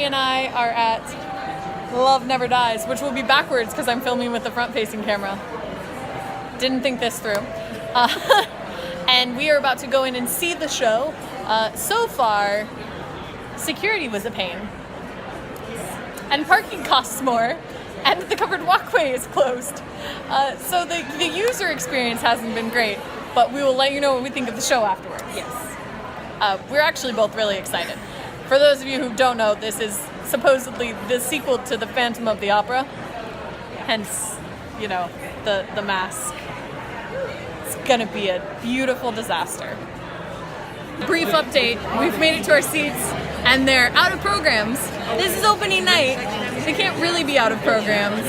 and I are at Love Never Dies, which will be backwards because I'm filming with the front-facing camera. Didn't think this through. And we are about to go in and see the show. So far, security was a pain. And parking costs more. And the covered walkway is closed. So the user experience hasn't been great. But we will let you know what we think of the show afterwards. Yes. We're actually both really excited. For those of you who don't know, this is supposedly the sequel to The Phantom of the Opera. Hence, you know, the mask. It's gonna be a beautiful disaster. Brief update, we've made it to our seats and they're out of programs. This is opening night. They can't really be out of programs.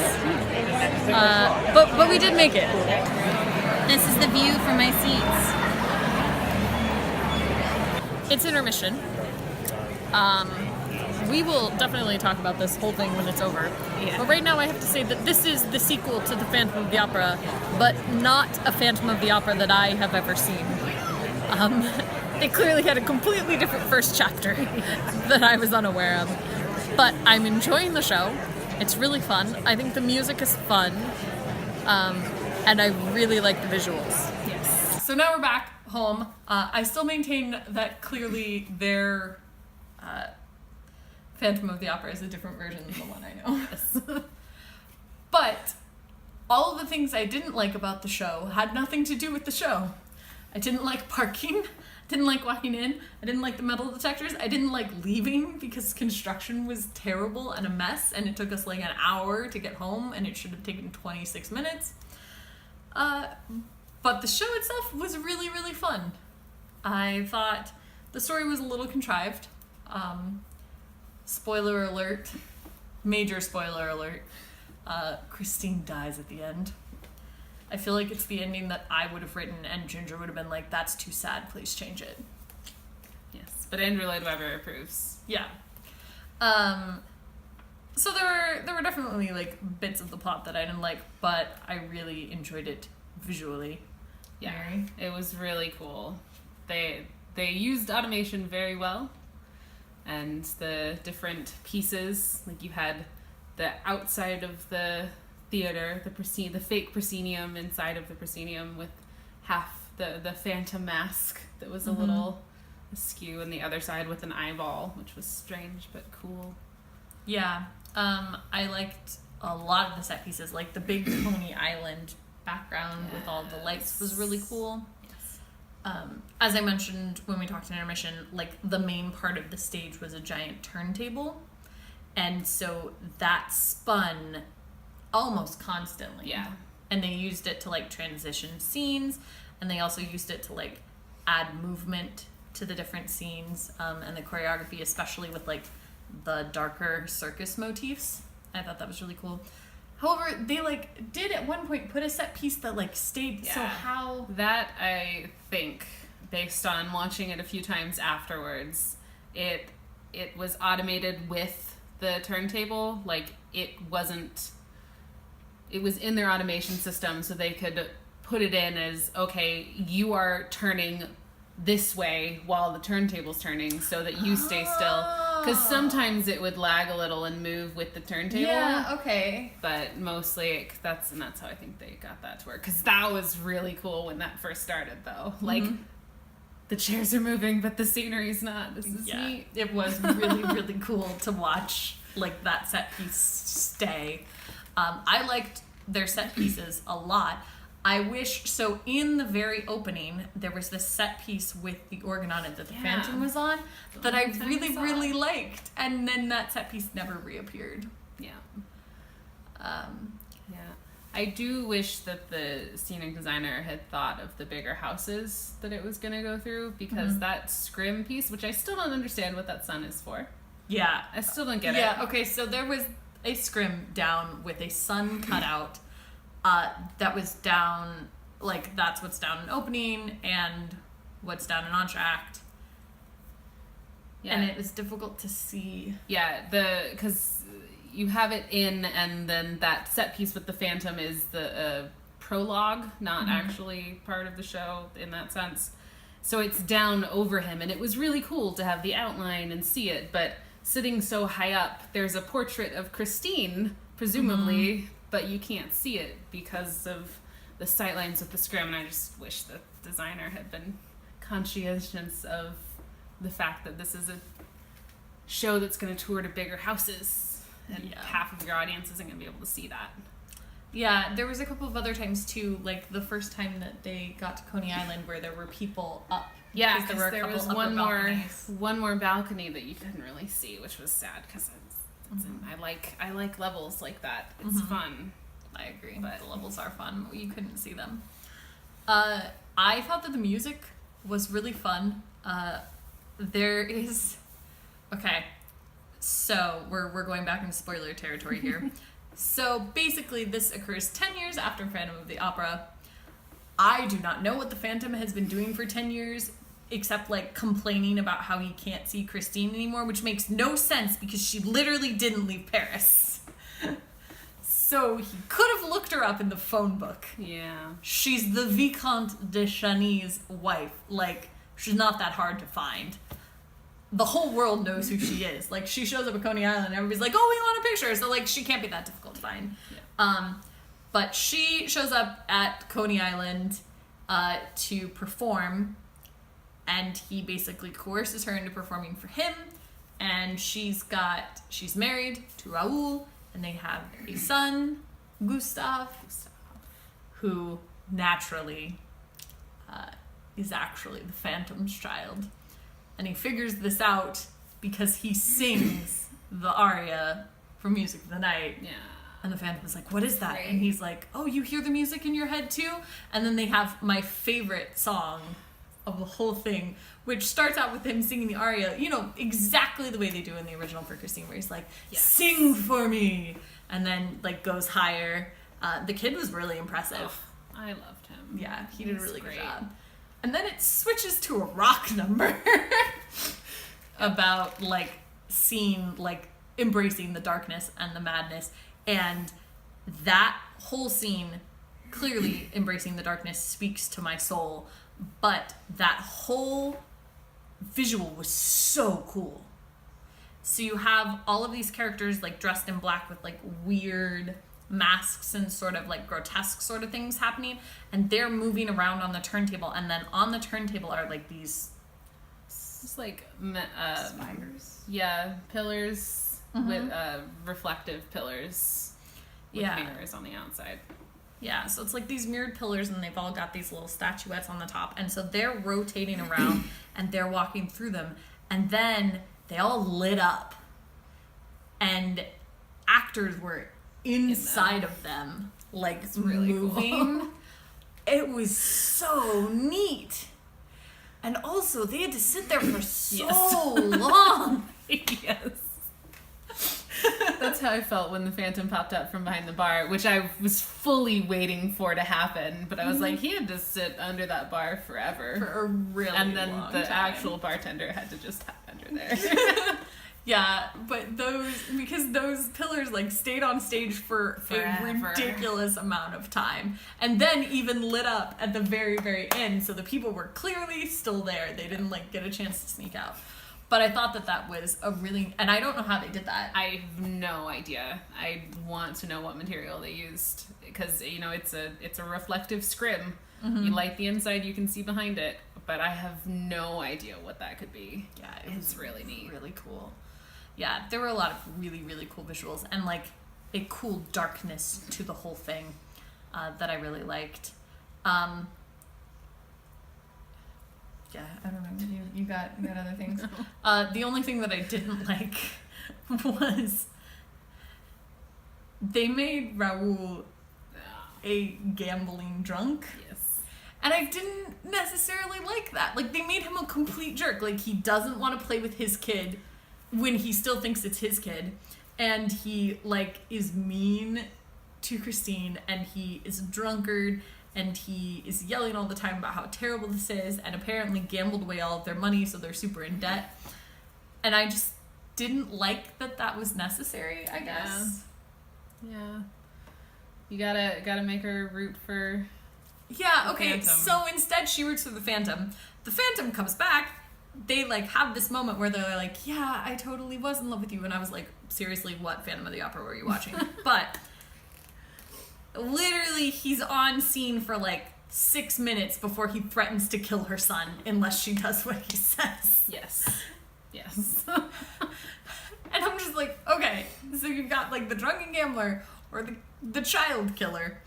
But we did make it. This is the view from my seats. It's intermission. We will definitely talk about this whole thing when it's over. Yeah. But right now I have to say that this is the sequel to The Phantom of the Opera, but not a Phantom of the Opera that I have ever seen. They clearly had a completely different first chapter that I was unaware of. But I'm enjoying the show. It's really fun. I think the music is fun. And I really like the visuals. Yes. So now we're back home. I still maintain that clearly their Phantom of the Opera is a different version than the one I know. But all of the things I didn't like about the show had nothing to do with the show. I didn't like parking. Didn't like walking in. I didn't like the metal detectors. I didn't like leaving because construction was terrible and a mess and it took us like an hour to get home and it should have taken 26 minutes. But the show itself was really, really fun. I thought the story was a little contrived. Spoiler alert. Major spoiler alert. Christine dies at the end. I feel like it's the ending that I would have written and Ginger would have been like, that's too sad, please change it. Yes. But Andrew Lloyd Webber approves. Yeah. So there were definitely like bits of the plot that I didn't like, but I really enjoyed it visually. Yeah. Mary? It was really cool. They used automation very well. And the different pieces, like you had the outside of the theater, the fake proscenium inside of the proscenium with half the phantom mask that was a little askew, and the other side with an eyeball, which was strange but cool. Yeah. I liked a lot of the set pieces, like the big Coney Island background with all the lights was really cool. Yes. As I mentioned when we talked in intermission, like the main part of the stage was a giant turntable, and so that spun almost constantly. Yeah. And they used it to like transition scenes, and they also used it to like add movement to the different scenes, and the choreography, especially with like the darker circus motifs. I thought that was really cool. However, they like did at one point put a set piece that like stayed. So how that, I think, based on watching it a few times afterwards, it was automated with the turntable. Like it was in their automation system, so they could put it in as, okay, you are turning this way while the turntable's turning so that you stay still. Because sometimes it would lag a little and move with the turntable. Yeah, okay. But mostly that's how I think they got that to work. Because that was really cool when that first started, though. Like, the chairs are moving, but the scenery's not. This is neat. It was really, really cool to watch, like, that set piece stay. I liked their set pieces a lot. I wish, so in the very opening, there was this set piece with the organ on it that the Phantom was on that I really, really liked. And then that set piece never reappeared. Yeah. I do wish that the scenic designer had thought of the bigger houses that it was going to go through, because that scrim piece, which I still don't understand what that sun is for. Yeah. I still don't get it. Yeah, okay, so there was a scrim down with a sun cutout. That was down, like, that's what's down in opening and what's down in entr'acte. Yeah. And it was difficult to see. Yeah, because you have it in, and then that set piece with the Phantom is the prologue, not actually part of the show in that sense. So it's down over him, and it was really cool to have the outline and see it, but sitting so high up, there's a portrait of Christine, presumably, but you can't see it because of the sightlines of the scrim, and I just wish the designer had been conscientious of the fact that this is a show that's going to tour to bigger houses, and half of your audience isn't going to be able to see that. Yeah, there was a couple of other times too, like the first time that they got to Coney Island where there were people up. Yeah, because there was one more balcony that you couldn't really see, which was sad because I like levels like that. It's fun. I agree. But the levels are fun. You couldn't see them. I thought that the music was really fun. There is... Okay, so we're going back into spoiler territory here. So basically this occurs 10 years after Phantom of the Opera. I do not know what the Phantom has been doing for 10 years, except like complaining about how he can't see Christine anymore, which makes no sense because she literally didn't leave Paris. So he could have looked her up in the phone book. Yeah. She's the Vicomte de Chagny's wife. Like, she's not that hard to find. The whole world knows who she is. Like, she shows up at Coney Island and everybody's like, oh, we want a picture. So, like, she can't be that difficult to find. Yeah. But she shows up at Coney Island to perform, and he basically coerces her into performing for him. And she's married to Raoul, and they have a son, Gustave, who naturally is actually the Phantom's child. And he figures this out because he sings the aria from Music of the Night. Yeah. And the Phantom is like, what is that? Right. And he's like, oh, you hear the music in your head too? And then they have my favorite song of the whole thing, which starts out with him singing the aria, you know, exactly the way they do in the original for Christine, where he's like, sing for me! And then, like, goes higher. The kid was really impressive. Oh, I loved him. Yeah, he did a really good job. And then it switches to a rock number about, like, embracing the darkness and the madness. And that whole scene, clearly embracing the darkness, speaks to my soul. But that whole visual was so cool. So you have all of these characters, like, dressed in black with, like, weird masks and sort of, like, grotesque sort of things happening, and they're moving around on the turntable, and then on the turntable are, like, these... It's like... spiders? Yeah, pillars with reflective pillars with mirrors on the outside. Yeah, so it's like these mirrored pillars, and they've all got these little statuettes on the top, and so they're rotating around, and they're walking through them, and then they all lit up, and actors were inside of them, like, it's really moving. Cool. It was so neat. And also, they had to sit there for so long. Yes. That's how I felt when the Phantom popped up from behind the bar, which I was fully waiting for to happen. But I was like, he had to sit under that bar forever. For a really long time. And then the actual bartender had to just hide under there. Yeah, but because those pillars, like, stayed on stage for a ridiculous amount of time. And then even lit up at the very, very end. So the people were clearly still there. They didn't, like, get a chance to sneak out. But I thought that was a really... And I don't know how they did that. I have no idea. I want to know what material they used. Because, you know, it's a reflective scrim. Mm-hmm. You light the inside, you can see behind it. But I have no idea what that could be. Yeah, it's really neat. Really cool. Yeah, there were a lot of really, really cool visuals. And, like, a cool darkness to the whole thing that I really liked. Yeah, I don't know. You got other things. No. The only thing that I didn't like was they made Raoul a gambling drunk. Yes. And I didn't necessarily like that. Like, they made him a complete jerk. Like, he doesn't want to play with his kid when he still thinks it's his kid. And he, like, is mean to Christine, and he is a drunkard, and he is yelling all the time about how terrible this is, and apparently gambled away all of their money, so they're super in debt. And I just didn't like that was necessary, I guess. Yeah. You gotta make her root for Yeah, okay, Phantom. So instead she roots for the Phantom. The Phantom comes back, they like have this moment where they're like, yeah, I totally was in love with you. And I was like, seriously, what Phantom of the Opera were you watching? But literally he's on scene for like 6 minutes before he threatens to kill her son unless she does what he says. Yes. Yes. And I'm just like, okay, so you've got like the drunken gambler or the child killer.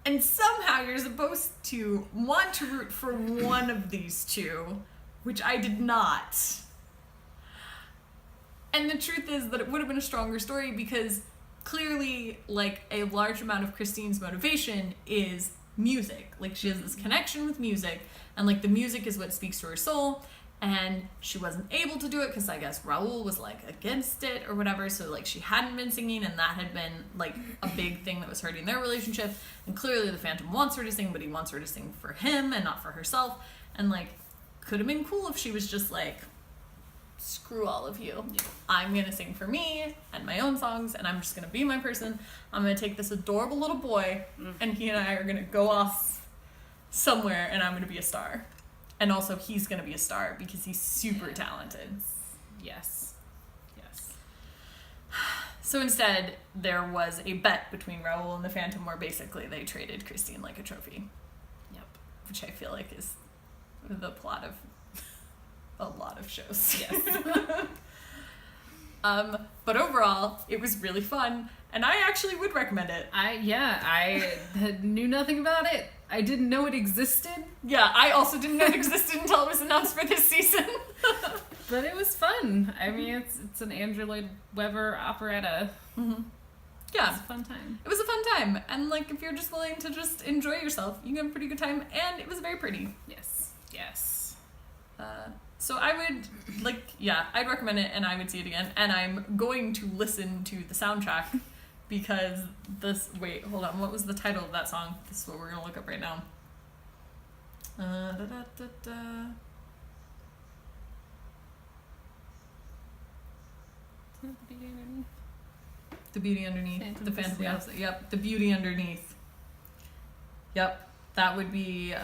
And somehow you're supposed to want to root for one of these two, which I did not. And the truth is that it would have been a stronger story because clearly, like, a large amount of Christine's motivation is music. Like, she has this connection with music, and, like, the music is what speaks to her soul, and she wasn't able to do it because I guess Raul was, like, against it or whatever, so, like, she hadn't been singing, and that had been, like, a big thing that was hurting their relationship, and clearly the Phantom wants her to sing, but he wants her to sing for him and not for herself, and, like, could have been cool if she was just, like, screw all of you. Yeah. I'm gonna sing for me and my own songs, and I'm just gonna be my person. I'm gonna take this adorable little boy, and he and I are gonna go off somewhere, and I'm gonna be a star. And also, he's gonna be a star because he's super talented. Yes. Yes. So instead, there was a bet between Raul and the Phantom where basically they traded Christine like a trophy. Yep. Which I feel like is the plot of a lot of shows. Yes. But overall, it was really fun, and I actually would recommend it. I knew nothing about it. I didn't know it existed. Yeah, I also didn't know it existed until it was announced for this season. But it was fun. I mean, it's an Andrew Lloyd Webber operetta. Mm-hmm. It Yeah, was a fun time. it was a fun time, and like if you're just willing to just enjoy yourself, you can have a pretty good time, and it was very pretty. Yes. Yes. So I would, like, yeah, I'd recommend it, and I would see it again, and I'm going to listen to the soundtrack, because wait, hold on, what was the title of that song? This is what we're gonna look up right now. The Beauty Underneath. Phantom The Phantom of the yeah. Opera. Yep, The Beauty Underneath. Yep, that would be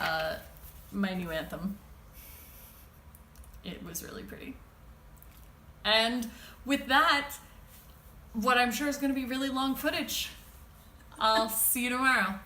my new anthem. It was really pretty. And with that, what I'm sure is going to be really long footage. I'll see you tomorrow.